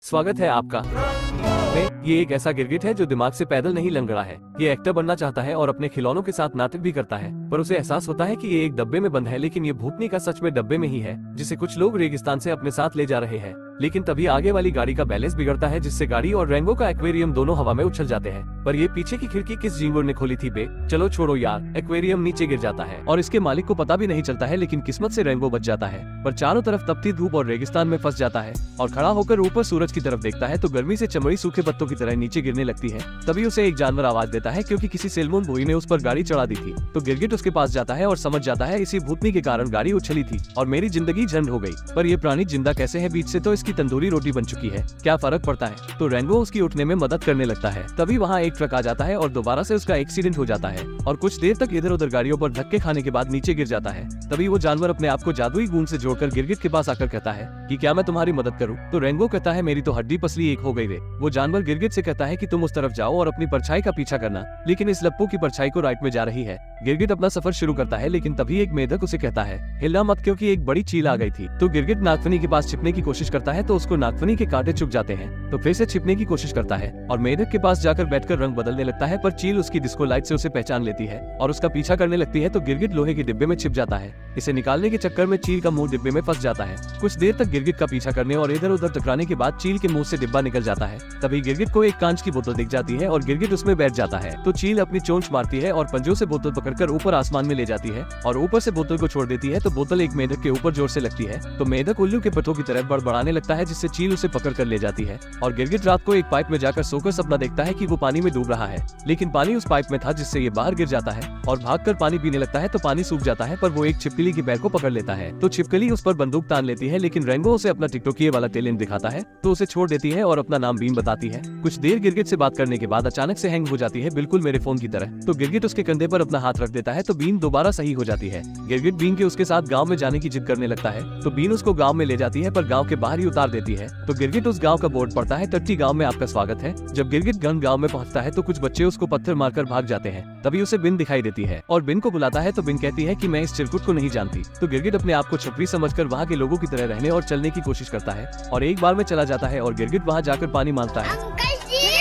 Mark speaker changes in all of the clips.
Speaker 1: स्वागत है आपका। ये एक ऐसा गिरगिट है जो दिमाग से पैदल नहीं लंग रहा है। ये एक्टर बनना चाहता है और अपने खिलौनों के साथ नाटक भी करता है, पर उसे एहसास होता है कि ये एक डब्बे में बंद है, लेकिन ये भूतनी का सच में डब्बे में ही है, जिसे कुछ लोग रेगिस्तान से अपने साथ ले जा रहे हैं। लेकिन तभी आगे वाली गाड़ी का बैलेंस बिगड़ता है, जिससे गाड़ी और रेनबो का एक्वेरियम दोनों हवा में उछल जाते हैं। पर ये पीछे की खिड़की किस झिंगुर ने खोली थी बे? चलो छोड़ो यार, एक्वेरियम नीचे गिर जाता है और इसके मालिक को पता भी नहीं चलता है, लेकिन किस्मत से रेनबो बच जाता है। पर चारों तरफ तपती धूप और रेगिस्तान में फंस जाता है और खड़ा होकर ऊपर सूरज की तरफ देखता है तो गर्मी से चमड़ी सूखे पत्तों की तरह नीचे गिरने लगती है। तभी उसे एक जानवर आवाज देता है, क्योंकि किसी सेलमोन भोई ने उस पर गाड़ी चढ़ा दी थी। तो गिरगिट उसके पास जाता है और समझ जाता है इसी भूतनी के कारण गाड़ी उछली थी और मेरी जिंदगी झंड हो गई। पर ये प्राणी जिंदा कैसे है? बीच से तो इसकी तंदूरी रोटी बन चुकी है, क्या फर्क पड़ता है? तो रेनबो उसकी उठने में मदद करने लगता है। तभी वहाँ एक ट्रक आ जाता है और दोबारा से उसका एक्सीडेंट हो जाता है और कुछ देर तक इधर उधर गाड़ियों पर धक्के खाने के बाद नीचे गिर जाता है। तभी वो जानवर अपने आप को जादुई गूंद से जोड़कर गिरगिट के पास आकर कहता है कि क्या मैं तुम्हारी मदद करूं? तो रेनबो कहता है मेरी तो हड्डी पसली एक हो गई रे। वो जानवर गिरगिट से कहता है कि तुम उस तरफ जाओ और अपनी परछाई का पीछा करना, लेकिन इस लप्पू की परछाई को राइट में जा रही है। गिरगिट अपना सफर शुरू करता है, लेकिन तभी एक मेढक उसे कहता है हिलना मत, क्योंकि एक बड़ी चील आ गई थी। तो गिरगिट नागफनी के पास छिपने की कोशिश करता है तो उसको नागफनी के कांटे चुभ जाते हैं। तो फिर से छिपने की कोशिश करता है और मेढक के पास जाकर बैठकर रंग बदलने लगता है, पर चील उसकी डिस्को लाइट से उसे पहचान लेती है और उसका पीछा करने लगती है। तो गिरगिट लोहे के डिब्बे में छिप जाता है। इसे निकालने के चक्कर में चील का मुंह डिब्बे में फंस जाता है। कुछ देर तक गिरगिट का पीछा करने और इधर उधर टकराने के बाद चील के मुंह से डिब्बा निकल जाता है। तभी गिरगिट को एक कांच की बोतल दिख जाती है और गिरगिट उसमें बैठ जाता है। तो चील अपनी चोंच मारती है और पंजों से बोतल पकड़कर ऊपर आसमान में ले जाती है और ऊपर से बोतल को छोड़ देती है। तो बोतल एक मेढक के ऊपर जोर से लगती है तो मेढक उल्लू के पट्टों की तरह बड़बड़ाने लगता है, जिससे चील उसे पकड़ कर ले जाती है। और गिरगिट रात को एक पाइप में जाकर सोकर सपना देखता है कि वो पानी में डूब रहा है, लेकिन पानी उस पाइप में था, जिससे ये बाहर गिर जाता है और भागकर पानी पीने लगता है। तो पानी सूख जाता है, पर वो एक छिपकली की पैर को पकड़ लेता है। तो छिपकली उस पर बंदूक तान लेती है, लेकिन रेनबो उसे अपना टिकटोकिए वाला टैलेंट दिखाता है तो उसे छोड़ देती है और अपना नाम बीन बताती है। कुछ देर गिरगिट से बात करने के बाद अचानक से हैंग हो जाती है, बिल्कुल मेरे फोन की तरह। तो गिरगिट उसके कंधे पर अपना हाथ रख देता है तो बीन दोबारा सही हो जाती है। गिरगिट बीन के उसके साथ गाँव में जाने की जिद करने लगता है तो बीन उसको गाँव में ले जाती है, पर गाँव के बाहर ही उतार देती है। तो गिरगिट उस गाँव का बोर्ड पढ़ता है, टट्टी गाँव में आपका स्वागत है। जब गिरगिट गन गाँव में पहुँचता है तो कुछ बच्चे उसको पत्थर मारकर भाग जाते हैं। तभी उसे बिन दिखाई देती है और बिन को बुलाता है तो बिन कहती है कि मैं इस चिरकुट को नहीं जानती। तो गिरगिट अपने आप को छपरी समझकर वहाँ के लोगों की तरह रहने और चलने की कोशिश करता है और एक बार में चला जाता है और गिरगिट वहाँ जाकर पानी मांगता है।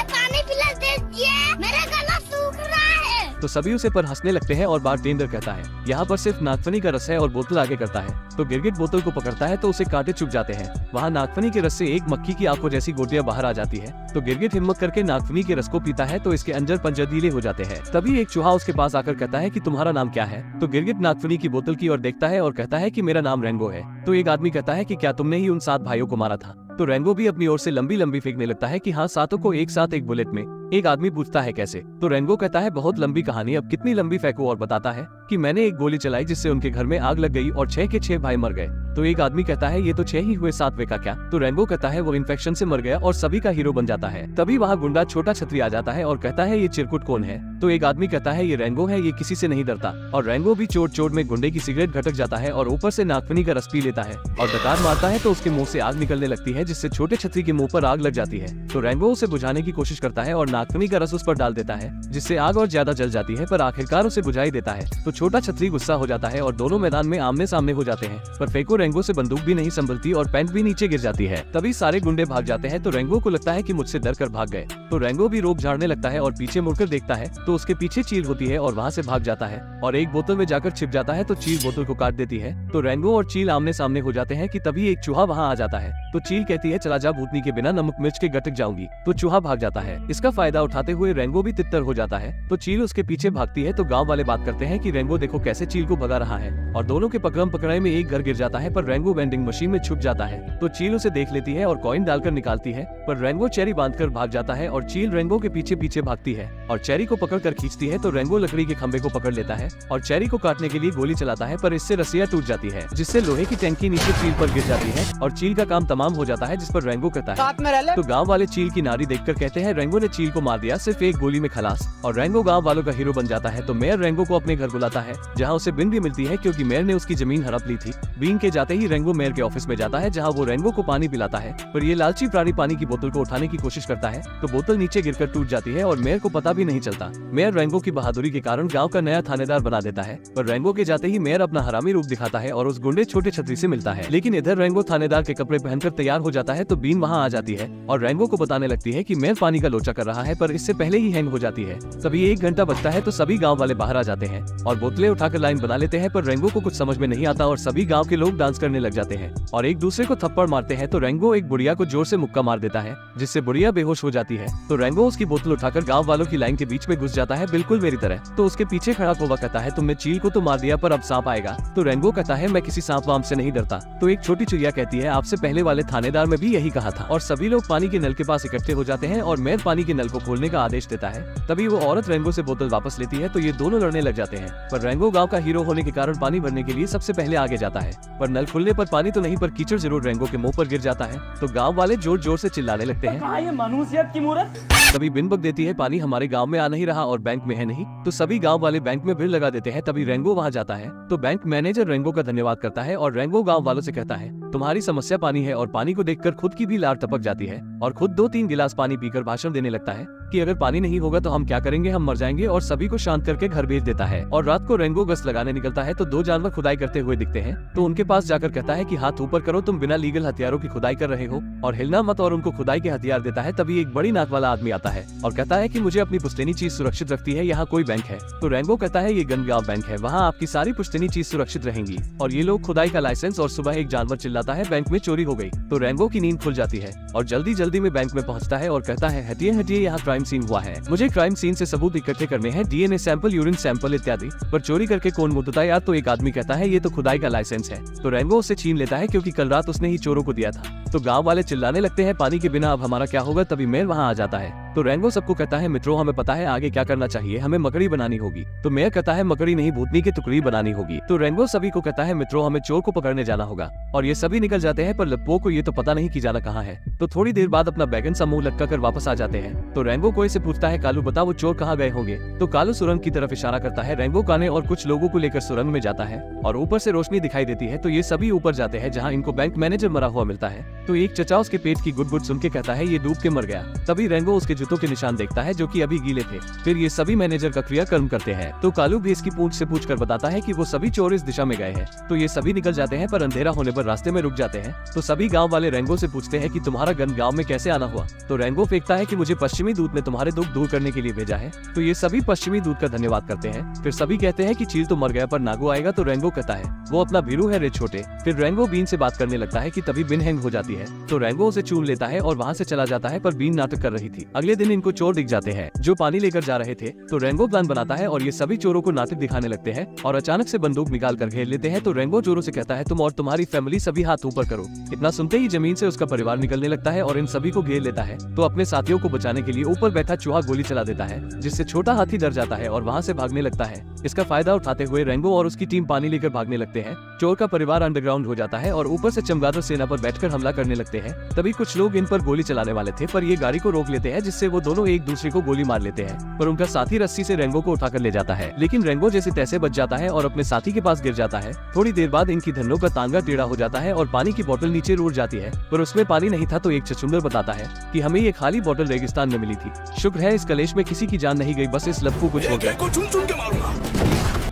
Speaker 2: पानी पिला दीजिए, मेरा गला सूख रहा है।
Speaker 1: तो सभी उसे पर हंसने लगते हैं और बारटेंडर कहता है यहाँ पर सिर्फ नागफनी का रस है और बोतल आगे करता है। तो गिरगिट बोतल को पकड़ता है तो उसे कांटे चुभ जाते हैं। वहाँ नागफनी के रस से एक मक्खी की आंखों जैसी गोटियां बाहर आ जाती है। तो गिरगिट हिम्मत करके नागफनी के रस को पीता है तो इसके अंदर पंजरदीले हो जाते हैं। तभी एक चूहा उसके पास आकर कहता है कि तुम्हारा नाम क्या है? तो गिरगिट नागफनी की बोतल की ओर देखता है और कहता है कि मेरा नाम रेनबो है। तो एक आदमी कहता है कि क्या तुमने ही उन 7 भाइयों को मारा था? तो रेनबो भी अपनी ओर से लंबी लंबी फेंकने लगता है कि हाँ, 7 को एक साथ एक बुलेट में। एक आदमी पूछता है कैसे? तो रेनबो कहता है बहुत लंबी कहानी, अब कितनी लंबी फेंको, और बताता है कि मैंने एक गोली चलाई जिससे उनके घर में आग लग गई और 6 के 6 भाई मर गए। तो एक आदमी कहता है ये तो 6 ही हुए, 7वें का क्या? तो रेनबो कहता है वो इन्फेक्शन से मर गया और सभी का हीरो बन जाता है। तभी वहाँ गुंडा छोटा छतरी आ जाता है और कहता है ये चिरकुट कौन है? तो एक आदमी कहता है ये रेनबो है, ये किसी से नहीं डरता। और रेनबो भी चोट चोट में गुंडे की सिगरेट घटक जाता है और ऊपर से नागफनी का रस पी लेता है और डकार मारता है तो उसके मुंह से आग निकलने लगती है, जिससे छोटे छतरी के मुंह पर आग लग जाती है। तो रेनबो उसे बुझाने की कोशिश करता है और नागफनी का रस उस पर डाल देता है, जिससे आग और ज्यादा जल जाती है, पर आखिरकार उसे बुझा ही देता है। तो छोटा छतरी गुस्सा हो जाता है और दोनों मैदान में आमने सामने हो जाते हैं, पर फेंको रेनबो से बंदूक भी नहीं संभलती और पैंट भी नीचे गिर जाती है। तभी सारे गुंडे भाग जाते हैं तो रेनबो को लगता है कि मुझसे डर कर भाग गए। तो रेनबो भी रोप झाड़ने लगता है और पीछे मुड़कर देखता है तो उसके पीछे चील होती है और वहाँ से भाग जाता है और एक बोतल में जाकर छिप जाता है। तो चील बोतल को काट देती है तो रेनबो और चील आमने सामने हो जाते हैं कि तभी एक चूहा वहाँ आ जाता है। तो चील कहती है चला जा, भूतनी के बिना नमक मिर्च के गटक जाऊंगी। तो चूहा भाग जाता है। इसका फायदा उठाते हुए रेनबो भी तितर हो जाता है तो चील उसके पीछे भागती है। तो गाँव वाले बात करते हैं कि रेनबो देखो कैसे चील को भगा रहा है और दोनों के पकड़म पकड़ाई में एक घर गिर जाता है, पर रेनबो वेंडिंग मशीन में छुप जाता है। तो चील उसे देख लेती है और कॉइन डालकर निकालती है, पर रेनबो चेरी बांधकर भाग जाता है और चील रेनबो के पीछे पीछे भागती है और चेरी को पकड़ कर खींचती है। तो रेनबो लकड़ी के खंबे को पकड़ लेता है और चेरी को काटने के लिए गोली चलाता है, पर इससे रस्सियां टूट जाती है, जिससे लोहे की टंकी नीचे चील पर गिर जाती है और चील का काम तमाम हो जाता है, जिस पर रेनबो कहता है। तो गाँव वाले चील की नारी देखकर कहते हैं रेनबो ने चील को मार दिया सिर्फ एक गोली में खलास, और रेनबो गाँव वालों का हीरो बन जाता है। तो मेयर रेनबो को अपने घर बुलाता है, जहाँ उसे बिन भी मिलती है क्योंकि मेयर ने उसकी जमीन हड़प ली थी। बीन के जाते ही रेनबो मेयर के ऑफिस में जाता है, जहाँ वो रेनबो को पानी पिलाता है, पर ये लालची प्राणी पानी की बोतल को उठाने की कोशिश करता है तो बोतल नीचे गिरकर टूट जाती है और मेयर को पता भी नहीं चलता। मेयर रेंगो की बहादुरी के कारण गाँव का नया थानेदार बना देता है, पर रेंगो के जाते ही मेयर अपना हरामी रूप दिखाता है और उस गुंडे छोटे छतरी से मिलता है। लेकिन इधर रेंगो थानेदार के कपड़े पहनकर तैयार हो जाता है तो बीन वहाँ आ जाती है और रेंगो को बताने लगती है कि मेयर पानी का लोचा कर रहा है, पर इससे पहले ही हैंग हो जाती है। तभी 1 घंटा बचता है तो सभी गाँव वाले बाहर आ जाते हैं और बोतलें उठाकर लाइन बना लेते हैं, पर रेंगो को कुछ समझ में नहीं आता और सभी गाँव के लोग डांस करने लग जाते हैं और एक दूसरे को थप्पड़ मारते हैं। तो रेंगो एक बुढ़िया को जोर से मुक्का मार देता है जिससे बुढ़िया बेहोश हो जाती है। तो रेंगो उसकी बोतल उठाकर गाँव वालों की लाइन के बीच में घुस जाता है, बिल्कुल मेरी तरह। तो उसके पीछे खड़ा कौवा कहता है तुमने चील को तो मार दिया पर अब सांप आएगा। तो रेंगो कहता है मैं किसी सांप वाम से नहीं डरता। तो एक छोटी चिड़िया कहती है आपसे पहले वाले थानेदार में भी यही कहा था। और सभी लोग पानी के नल के पास इकट्ठे हो जाते हैं और मेयर पानी के नल को खोलने का आदेश देता है। तभी वो औरत रेंगो से बोतल वापस लेती है तो ये दोनों लड़ने लग जाते हैं, पर रेंगो गाँव का हीरो होने के कारण पानी भरने के लिए सबसे पहले आगे जाता है। पर नल खुलने पर पानी तो नहीं पर कीचड़ जरूर रेंगो के मुंह पर गिर जाता है। तो गाँव वाले जोर जोर से चिल्लाने लगते हैं
Speaker 3: कहाँ ये मनुष्यत की मूरत।
Speaker 1: तभी बिन बक देती है पानी हमारे गांव में आ नहीं रहा और बैंक में है नहीं। तो सभी गांव वाले बैंक में भीड़ लगा देते हैं। तभी रेंगो वहां जाता है तो बैंक मैनेजर रेंगो का धन्यवाद करता है और रेंगो गांव वालों से कहता है तुम्हारी समस्या पानी है, और पानी को देखकर खुद की भी लार टपक जाती है और खुद 2-3 गिलास पानी पीकर भाषण देने लगता है कि अगर पानी नहीं होगा तो हम क्या करेंगे, हम मर जाएंगे, और सभी को शांत करके घर भेज देता है। और रात को रेंगो गश्त लगाने निकलता है तो 2 जानवर खुदाई करते हुए दिखते हैं। तो उनके पास जाकर कहता है कि हाथ ऊपर करो, तुम बिना लीगल हथियारों की खुदाई कर रहे हो और हिलना मत, और उनको खुदाई के हथियार देता है। तभी एक बड़ी नाक वाला आदमी आता है और कहता है कि मुझे अपनी पुश्तैनी चीज सुरक्षित रखती है, यहाँ कोई बैंक है। तो रेंगो कहता है ये गनगांव बैंक है, वहाँ आपकी सारी पुश्तैनी चीज सुरक्षित रहेंगी। और ये लोग खुदाई का लाइसेंस, और सुबह एक जानवर चिल्लाता है बैंक में चोरी हो गई। तो रेंगो की नींद खुल जाती है और जल्दी जल्दी में बैंक में पहुँचता है और कहता है हटिए हटिए, यहाँ क्राइम सीन हुआ है, मुझे क्राइम सीन से सबूत इकट्ठे करने हैं, डीएनए सैंपल, यूरिन सैंपल इत्यादि। पर चोरी करके कौन मुद्दता यार। तो एक आदमी कहता है ये तो खुदाई का लाइसेंस है। तो रेंगो उसे छीन लेता है क्योंकि कल रात उसने ही चोरों को दिया था। तो गांव वाले चिल्लाने लगते हैं पानी के बिना अब हमारा क्या होगा। तभी मेयर वहां आ जाता है तो रेंगो सबको कहता है मित्रों हमें पता है आगे क्या करना चाहिए, हमें मकड़ी बनानी होगी। तो मेयर कहता है मकड़ी नहीं भूतनी की टुकड़ी बनानी होगी। तो रेंगो सभी को कहता है मित्रों हमें चोर को पकड़ने जाना होगा। और ये सभी निकल जाते हैं पर लप्पो को ये तो पता नहीं कि जाना कहाँ है। तो थोड़ी देर बाद अपना बैगन सा मुंह लटका कर वापस आ जाते हैं। तो रेंगो कोई से पूछता है कालू बता वो चोर कहाँ गए होंगे। तो कालू सुरंग की तरफ इशारा करता है। रेंगो काने और कुछ लोगों को लेकर सुरंग में जाता है और ऊपर से रोशनी दिखाई देती है। तो ये सभी ऊपर जाते हैं जहाँ इनको बैंक मैनेजर मरा हुआ मिलता है। तो एक चचा उसके पेट की गुट गुट सुन के कहता है ये डूब के मर गया। तभी रेंगो उसके जूतों के निशान देखता है जो कि अभी गीले थे। फिर ये सभी मैनेजर का क्रियाकर्म करते हैं। तो कालू भी इसकी पूंछ से पूछकर बताता है कि वो सभी चोर इस दिशा में गए हैं। तो ये सभी निकल जाते हैं पर अंधेरा होने पर रास्ते में रुक जाते हैं। तो सभी गांव वाले रेंगो से पूछते हैं कि तुम्हारा गन गांव में कैसे आना हुआ। तो रेंगो फेंकता है कि मुझे पश्चिमी दूत ने तुम्हारे दुख दूर करने के लिए भेजा है। तो ये सभी पश्चिमी दूत का धन्यवाद करते हैं। फिर सभी कहते हैं कि चील तो मर गया पर नागो आएगा। तो रेंगो कहता है वो अपना भीरू है रे छोटे। फिर रेंगो बीन से बात करने लगता है कि तभी बिन हैंग हो जाती है। तो रेंगो उसे चूम लेता है और वहाँ से चला जाता है पर बीन नाटक कर रही थी। अगले दिन इनको चोर दिख जाते हैं जो पानी लेकर जा रहे थे। तो रेंगो प्लान बनाता है और ये सभी चोरों को नाटक दिखाने लगते हैं और अचानक से बंदूक निकाल कर घेर लेते हैं। तो रेंगो चोरों से कहता है तुम और तुम्हारी फैमिली सभी हाथ ऊपर करो। इतना सुनते ही जमीन से उसका परिवार निकलने लगता है और इन सभी को घेर लेता है। तो अपने साथियों को बचाने के लिए ऊपर बैठा चूहा गोली चला देता है जिससे छोटा हाथी डर जाता है और वहाँ से भागने लगता है। इसका फायदा उठाते हुए रेंगो और उसकी टीम पानी लेकर भागने लगते हैं। चोर का परिवार अंडरग्राउंड हो जाता है और ऊपर से चमगादड़ सेना पर बैठकर हमला करने लगते हैं। तभी कुछ लोग इन पर गोली चलाने वाले थे पर ये गाड़ी को रोक लेते हैं जिससे वो दोनों एक दूसरे को गोली मार लेते हैं। पर उनका साथी रस्सी से रेंगो को उठाकर ले जाता है लेकिन रेंगो जैसे तैसे बच जाता है और अपने साथी के पास गिर जाता है। थोड़ी देर बाद इनकी धन्नों का तांगा टेढ़ा हो जाता है और पानी की बोतल नीचे रुड़ जाती है पर उसमें पानी नहीं था। तो एक छछूंदर बताता है कि हमें ये खाली बोतल रेगिस्तान में मिली थी। शुक्र है इस कलेश में किसी की जान नहीं गई, बस इस लप्पू को छोड़ गया।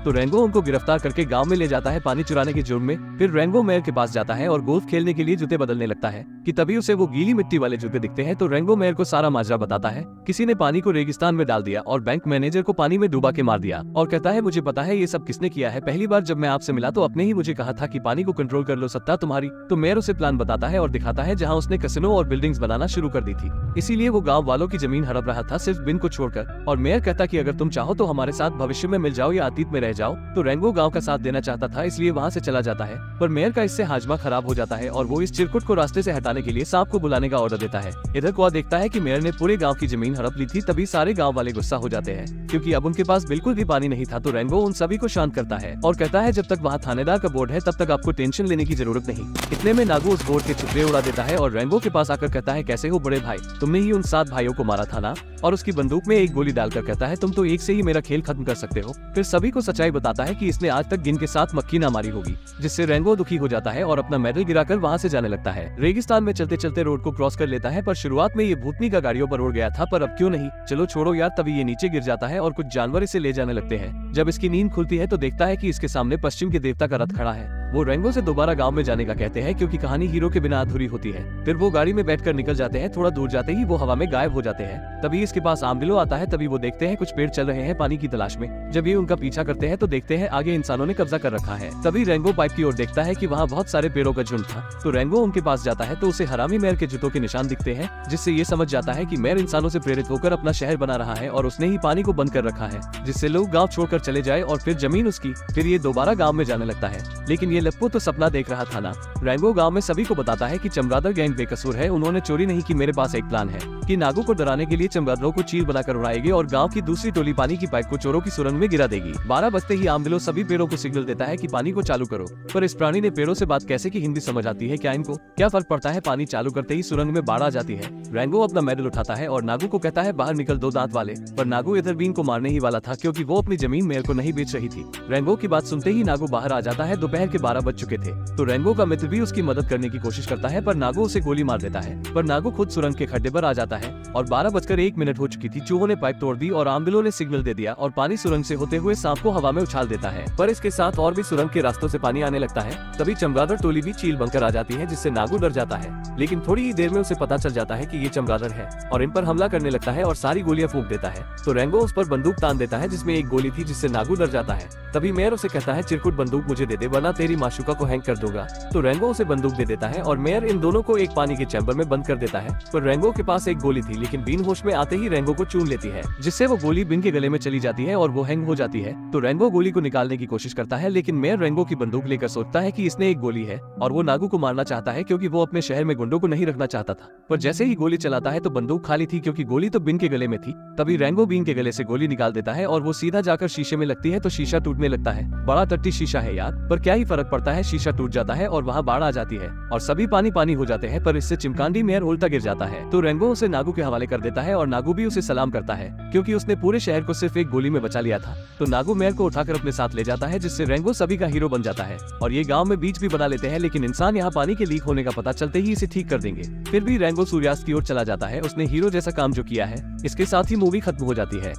Speaker 1: तो रेंगो उनको गिरफ्तार करके गांव में ले जाता है पानी चुराने के जुर्म में। फिर रेंगो मेयर के पास जाता है और गोल्फ खेलने के लिए जूते बदलने लगता है कि तभी उसे वो गीली मिट्टी वाले जूते दिखते हैं। तो रेंगो मेयर को सारा माजरा बताता है। किसी ने पानी को रेगिस्तान में डाल दिया और बैंक मैनेजर को पानी में डुबा के मार दिया और कहता है मुझे पता है ये सब किसने किया है। पहली बार जब मैं आपसे मिला तो आपने ही मुझे कहा था कि पानी को कंट्रोल कर लो, सत्ता तुम्हारी। तो मेयर उसे प्लान बताता है और दिखाता है जहाँ उसने कैसिनो और बिल्डिंग्स बनाना शुरू कर दी थी। इसीलिए वो गाँव वालों की जमीन हड़प रहा था सिर्फ बिन को छोड़कर। और मेयर कहता कि अगर तुम चाहो तो हमारे साथ भविष्य में मिल जाओ या अतीत में रह जाओ। तो रेंगो गांव का साथ देना चाहता था इसलिए वहां से चला जाता है पर मेयर का इससे हाजमा खराब हो जाता है और वो इस चिरकुट को रास्ते से हटाने के लिए सांप को बुलाने का ऑर्डर देता है। इधर कौआ देखता है कि मेयर ने पूरे गांव की जमीन हड़प ली थी। तभी सारे गांव वाले गुस्सा हो जाते हैं क्योंकि अब उनके पास बिल्कुल भी पानी नहीं था। तो रेंगो उन सभी को शांत करता है और कहता है जब तक वहाँ थानेदार का बोर्ड है तब तक आपको टेंशन लेने की जरूरत नहीं। इतने में नागू उस बोर्ड के छुपड़े उड़ा देता है और रेंगो के पास आकर कहता है कैसे हो बड़े भाई, तुमने ही उन 7 भाइयों को मारा था ना। और उसकी बंदूक में एक गोली डालकर कहता है तुम तो एक से ही मेरा खेल खत्म कर सकते हो। फिर सभी को सच्चाई सच्चाई बताता है कि इसने आज तक गिन के साथ मक्खी ना मारी होगी, जिससे रेंगो दुखी हो जाता है और अपना मेडल गिराकर वहाँ से जाने लगता है। रेगिस्तान में चलते चलते रोड को क्रॉस कर लेता है, पर शुरुआत में ये भूतनी का गाड़ियों पर उड़ गया था, पर अब क्यों नहीं, चलो छोड़ो यार। तभी ये नीचे गिर जाता है और कुछ जानवर इसे ले जाने लगते हैं। जब इसकी नींद खुलती है तो देखता है कि इसके सामने पश्चिम के देवता का रथ खड़ा है। वो रेंगो से दोबारा गांव में जाने का कहते हैं, क्योंकि कहानी हीरो के बिना अधूरी होती है। फिर वो गाड़ी में बैठकर निकल जाते हैं। थोड़ा दूर जाते ही वो हवा में गायब हो जाते हैं। तभी इसके पास आर्मडिलो आता है। तभी वो देखते हैं कुछ पेड़ चल रहे हैं पानी की तलाश में। जब ये उनका पीछा करते हैं तो देखते हैं आगे इंसानों ने कब्जा कर रखा है। तभी रेंगो पाइप की ओर देखता है कि वहाँ बहुत सारे पेड़ों का झुंड था। तो रेंगो उनके पास जाता है तो उसे हरामी मेयर के जूतों के निशान दिखते हैं, जिससे ये समझ जाता है कि मेयर इंसानों से प्रेरित होकर अपना शहर बना रहा है और उसने ही पानी को बंद कर रखा है, जिससे लोग गाँव छोड़कर चले जाए और फिर जमीन उसकी। फिर ये दोबारा गाँव में जाने लगता है, लेकिन ये लप्पू तो सपना देख रहा था ना। रेंगो गांव में सभी को बताता है कि चमगादड़ गैंग बेकसूर है, उन्होंने चोरी नहीं की। मेरे पास एक प्लान है कि नागू को डराने के लिए चमगादड़ों को चील बनाकर उड़ाएंगे और गांव की दूसरी टोली पानी की पाइप को चोरों की सुरंग में गिरा देगी। 12 बजते ही आर्मडिलो सभी पेड़ों को सिग्नल देता है कि पानी को चालू करो, पर इस प्राणी ने पेड़ों से बात कैसे की हिंदी समझ आती है क्या इनको? क्या फर्क पड़ता है, पानी चालू करते ही सुरंग में बाढ़ आ जाती है। रेंगो अपना मेडल उठाता है और नागू को कहता है बाहर निकल दो दांत वाले, पर नागू इधर बीन को मारने ही वाला था, क्योंकि वो अपनी जमीन मेयर को नहीं बेच रही थी। रेंगो की बात सुनते ही नागू बाहर आ जाता है। दोपहर के 12 बज चुके थे, तो रेंगो का मित्र भी उसकी मदद करने की कोशिश करता है, पर नागू उसे गोली मार देता है। पर नागू खुद सुरंग के खड्डे पर आ जाता है और 12:01 हो चुकी थी। चूहों ने पाइप तोड़ दी और आर्मडिलो ने सिग्नल दे दिया और पानी सुरंग से होते हुए सांप को हवा में उछाल देता है। पर इसके साथ और भी सुरंग के रास्तों से पानी आने लगता है। तभी चमगादड़ टोली भी चील बनकर आ जाती है, जिससे नागू डर जाता है। लेकिन थोड़ी ही देर में उसे पता चल जाता है कि ये चमगादड़ है और इन पर हमला करने लगता है और सारी गोलियां फूंक देता है। तो रेंगो उस पर बंदूक तान देता है, जिसमें एक गोली थी, जिससे नागू डर जाता है। तभी मेयर उसे कहता है चिरकुट बंदूक मुझे दे दे, वरना तेरी माशूका को हैंग कर दूंगा। तो रेंगो उसे बंदूक दे देता है और मेयर इन दोनों को एक पानी के चैम्बर में बंद कर देता है। पर रेंगो के पास एक गोली थी, लेकिन बीन होश में आते ही रेंगो को चूम लेती है, जिससे वो गोली बीन के गले में चली जाती है और वो हैंग हो जाती है। तो रेंगो गोली को निकालने की कोशिश करता है, लेकिन मेयर रेंगो की बंदूक लेकर सोचता है कि इसने एक गोली है और वो नागू को मारना चाहता है, क्योंकि वो अपने शहर में गुंडों को नहीं रखना चाहता था। पर जैसे ही गोली चलाता है तो बंदूक खाली थी, क्योंकि गोली तो बीन के गले में थी। तभी रेंगो बीन के गले से गोली निकाल देता है और वो सीधा जाकर शीशे में लगती है, तो शीशा टूटने लगता है। बड़ा टट्टी शीशा है यार, पर क्या ही फर्क पड़ता है, शीशा टूट जाता है और वहाँ बाढ़ आ जाती है और सभी पानी पानी हो जाते हैं। पर इससे चिमकांडी मेयर उल्टा गिर जाता है। तो रेंगो उसे नागू के हवाले कर देता है और नागू भी उसे सलाम करता है, क्योंकि उसने पूरे शहर को सिर्फ एक गोली में बचा लिया था। तो नागू मेयर को उठाकर अपने साथ ले जाता है, जिससे रेंगो सभी का हीरो बन जाता है और ये गांव में बीच भी बना लेते हैं। लेकिन इंसान यहाँ पानी के लीक होने का पता चलते ही इसे ठीक कर देंगे। फिर भी रेंगो सूर्यास्त की ओर चला जाता है। उसने हीरो जैसा काम जो किया है, इसके साथ ही मूवी खत्म हो जाती है।